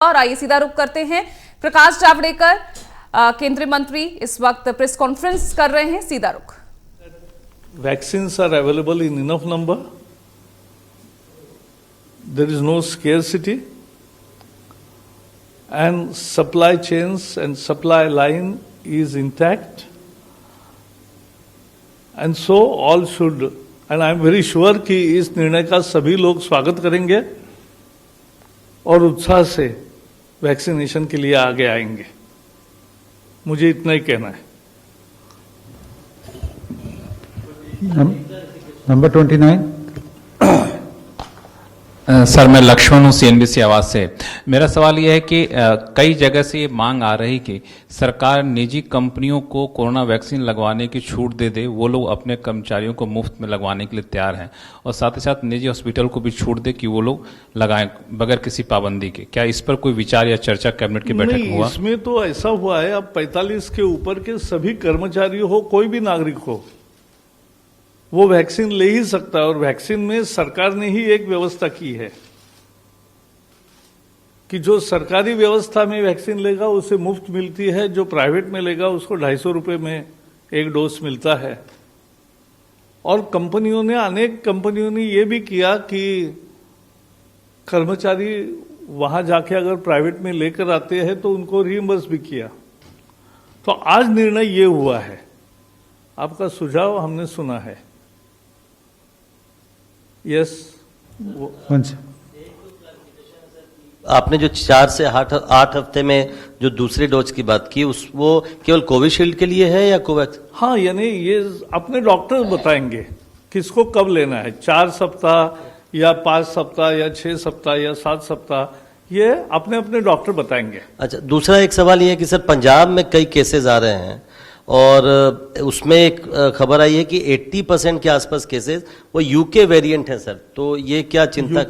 और आइए सीधा रुख करते हैं। प्रकाश जावड़ेकर केंद्रीय मंत्री इस वक्त प्रेस कॉन्फ्रेंस कर रहे हैं। सीधा रुख। Vaccines are available in enough number. There is no scarcity, and supply chains and supply line is intact. And so all should, and I am very sure कि इस निर्णय का सभी लोग स्वागत करेंगे और उत्साह से वैक्सीनेशन के लिए आगे आएंगे। मुझे इतना ही कहना है। नंबर 29। सर, मैं लक्ष्मण हूँ CNBC आवाज से। मेरा सवाल यह है कि कई जगह से ये मांग आ रही कि सरकार निजी कंपनियों को कोरोना वैक्सीन लगवाने की छूट दे दे, वो लोग अपने कर्मचारियों को मुफ्त में लगवाने के लिए तैयार हैं, और साथ ही साथ निजी हॉस्पिटल को भी छूट दे कि वो लोग लगाएं बगैर किसी पाबंदी के। क्या इस पर कोई विचार या चर्चा कैबिनेट की बैठक में हुआ? इसमें तो ऐसा हुआ है, अब 45 के ऊपर के सभी कर्मचारी हो, कोई भी नागरिक हो, वो वैक्सीन ले ही सकता है। और वैक्सीन में सरकार ने ही एक व्यवस्था की है कि जो सरकारी व्यवस्था में वैक्सीन लेगा उसे मुफ्त मिलती है, जो प्राइवेट में लेगा उसको 250 रुपए में एक डोज मिलता है। और कंपनियों ने, अनेक कंपनियों ने यह भी किया कि कर्मचारी वहां जाके अगर प्राइवेट में लेकर आते हैं तो उनको रिइंबर्स भी किया। तो आज निर्णय ये हुआ है, आपका सुझाव हमने सुना है। यस, आपने जो 4 से 8 हफ्ते में जो दूसरे डोज की बात की, वो केवल कोविशील्ड के लिए है या कोवैक्स? हाँ, यानी ये अपने डॉक्टर बताएंगे किसको कब लेना है, 4 सप्ताह या 5 सप्ताह या 6 सप्ताह या 7 सप्ताह, ये अपने अपने डॉक्टर बताएंगे। अच्छा, दूसरा एक सवाल ये है कि सर, पंजाब में कई केसेस आ रहे हैं और उसमें एक खबर आई है कि 80% के आसपास केसेस वो यूके वेरिएंट है सर। तो ये क्या चिंता?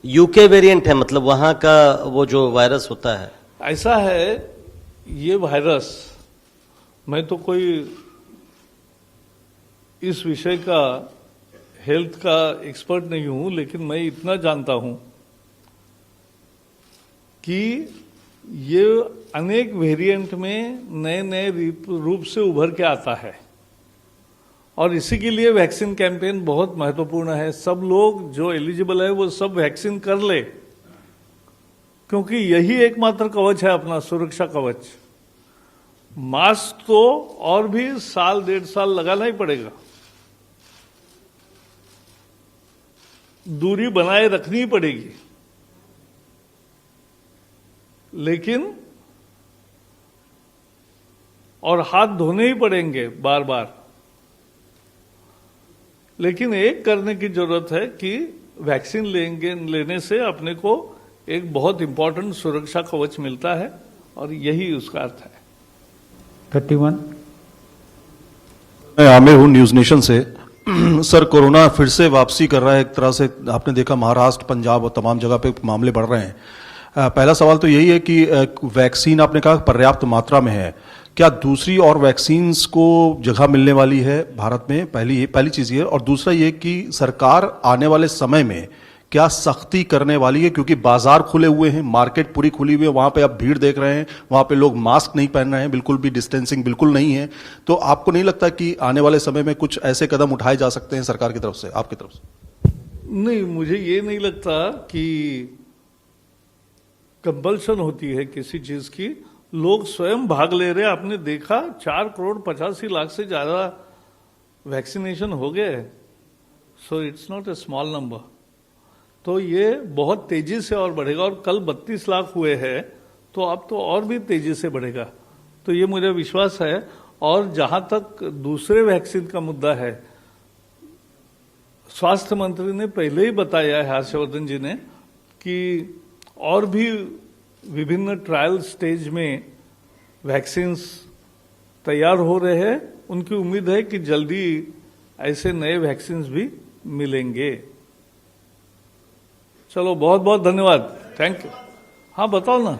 यूके वेरिएंट है, मतलब वहां का वो जो वायरस होता है। ऐसा है, ये वायरस, मैं तो कोई इस विषय का हेल्थ का एक्सपर्ट नहीं हूं, लेकिन मैं इतना जानता हूं कि ये अनेक वेरिएंट में नए नए रूप से उभर के आता है, और इसी के लिए वैक्सीन कैंपेन बहुत महत्वपूर्ण है। सब लोग जो एलिजिबल है वो सब वैक्सीन कर ले, क्योंकि यही एकमात्र कवच है अपना, सुरक्षा कवच। मास्क तो और भी 1.5 साल लगाना ही पड़ेगा, दूरी बनाए रखनी पड़ेगी, लेकिन और हाथ धोने ही पड़ेंगे बार बार। लेकिन एक करने की जरूरत है कि वैक्सीन लेने से अपने को एक बहुत इंपॉर्टेंट सुरक्षा कवच मिलता है, और यही उसका अर्थ है। 31। मैं आमिर हूं न्यूज नेशन से। सर, कोरोना फिर से वापसी कर रहा है एक तरह से। आपने देखा महाराष्ट्र, पंजाब और तमाम जगह पे मामले बढ़ रहे हैं। पहला सवाल तो यही है कि वैक्सीन आपने कहा पर्याप्त मात्रा में है, क्या दूसरी और वैक्सीन्स को जगह मिलने वाली है भारत में? पहली चीज ये। और दूसरा ये कि सरकार आने वाले समय में क्या सख्ती करने वाली है, क्योंकि बाजार खुले हुए हैं, मार्केट पूरी खुली हुई है, वहां पे आप भीड़ देख रहे हैं, वहां पे लोग मास्क नहीं पहन रहे हैं, बिल्कुल भी डिस्टेंसिंग बिल्कुल नहीं है। तो आपको नहीं लगता कि आने वाले समय में कुछ ऐसे कदम उठाए जा सकते हैं सरकार की तरफ से, आपकी तरफ से? नहीं, मुझे ये नहीं लगता कि कंपल्शन होती है किसी चीज की। लोग स्वयं भाग ले रहे हैं। आपने देखा 4,85,00,000 से ज्यादा वैक्सीनेशन हो गए, so it's not a small number. तो ये बहुत तेजी से और बढ़ेगा, और कल 32 लाख हुए हैं, तो अब तो और भी तेजी से बढ़ेगा। तो ये मुझे विश्वास है। और जहां तक दूसरे वैक्सीन का मुद्दा है, स्वास्थ्य मंत्री ने पहले ही बताया है, हर्षवर्धन जी ने, कि और भी विभिन्न ट्रायल स्टेज में वैक्सीन्स तैयार हो रहे हैं। उनकी उम्मीद है कि जल्दी ऐसे नए वैक्सीन्स भी मिलेंगे। चलो, बहुत बहुत धन्यवाद, थैंक यू। हाँ, बताओ ना,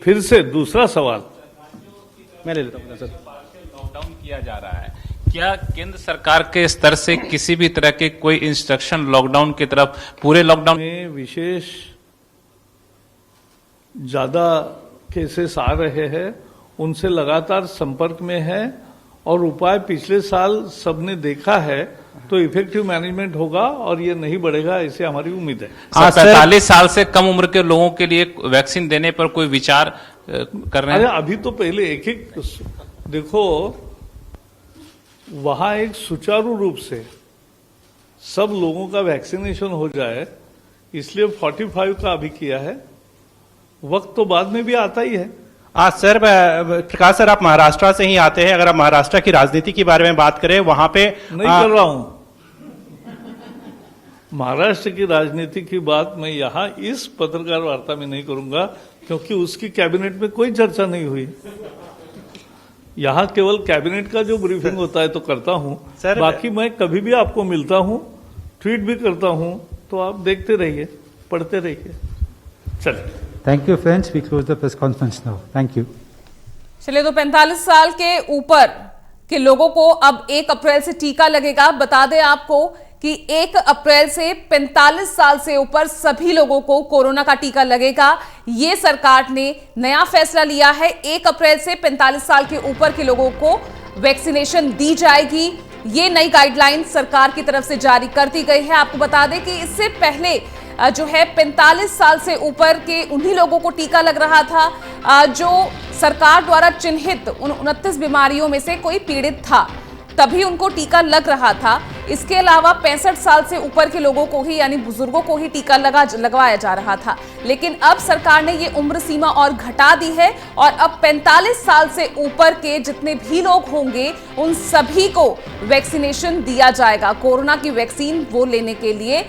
फिर से दूसरा सवाल मैं ले लेता हूँ सर। लॉकडाउन किया जा रहा है, क्या केंद्र सरकार के स्तर से किसी भी तरह के कोई इंस्ट्रक्शन लॉकडाउन की तरफ, पूरे लॉकडाउन में विशेष ज़्यादा केसेस आ रहे हैं उनसे लगातार संपर्क में है और उपाय पिछले साल सबने देखा है, तो इफेक्टिव मैनेजमेंट होगा और ये नहीं बढ़ेगा, ऐसे हमारी उम्मीद है। सर 45 साल से कम उम्र के लोगों के लिए वैक्सीन देने पर कोई विचार कर रहे अरे हैं? अभी तो पहले एक एक देखो, वहां एक सुचारू रूप से सब लोगों का वैक्सीनेशन हो जाए, इसलिए 45 का अभी किया है। वक्त तो बाद में भी आता ही है। सर प्रकाश सर, आप महाराष्ट्र से ही आते हैं। अगर आप महाराष्ट्र की राजनीति के बारे में बात करें, वहां पे नहीं कर रहा हूं महाराष्ट्र की राजनीति की बात मैं यहां इस पत्रकार वार्ता में नहीं करूंगा, क्योंकि उसकी कैबिनेट में कोई चर्चा नहीं हुई। यहां केवल कैबिनेट का जो ब्रीफिंग होता है तो करता हूं सर, बाकी मैं कभी भी आपको मिलता हूं, ट्वीट भी करता हूं, तो आप देखते रहिए, पढ़ते रहिए। चलिए, Thank you, friends. We close the press conference now. Thank you. चलिए, तो 45 साल के ऊपर के लोगों को अब 1 अप्रैल से टीका लगेगा। बता दें आपको कि 1 अप्रैल से 45 साल से ऊपर सभी लोगों को कोरोना का टीका लगेगा। ये सरकार ने नया फैसला लिया है। 1 अप्रैल से 45 साल के ऊपर के लोगों को वैक्सीनेशन दी जाएगी। ये नई गाइडलाइन सरकार की तरफ से जारी कर दी गई है। आपको बता दें कि इससे पहले जो है 45 साल से ऊपर के उन्हीं लोगों को टीका लग रहा था जो सरकार द्वारा चिन्हित उन 29 बीमारियों में से कोई पीड़ित था, तभी उनको टीका लग रहा था। इसके अलावा 65 साल से ऊपर के लोगों को ही, यानी बुजुर्गों को ही टीका लगवाया जा रहा था। लेकिन अब सरकार ने ये उम्र सीमा और घटा दी है और अब 45 साल से ऊपर के जितने भी लोग होंगे उन सभी को वैक्सीनेशन दिया जाएगा। कोरोना की वैक्सीन वो लेने के लिए